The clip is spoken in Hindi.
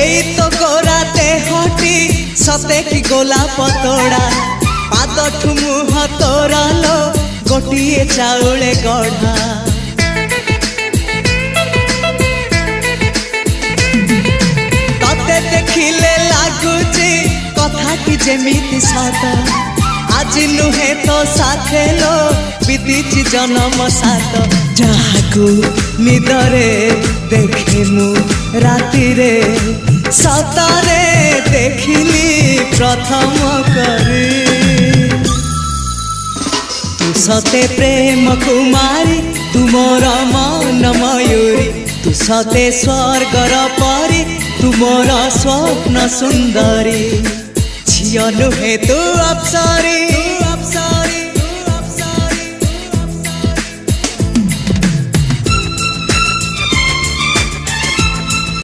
एई तो गोरा देहटी सते कि गोलाप तोड़ा पाद मुह तोरा लो गोटिए चाउले गढ़ा तते देखिले लागुची कथाटी जेमिति सत आज नुहे तो साथे लो बीतीची जन्म सात जहाकू निदरे देखे मु राति रे सतरे देखिली प्रथम करी तू सते प्रेम कुमारी तू मोर मन मयूरी तू सते स्वर्गर परी तू मोर स्वप्न सुंदरी झियो नुहे तू अप्सरी।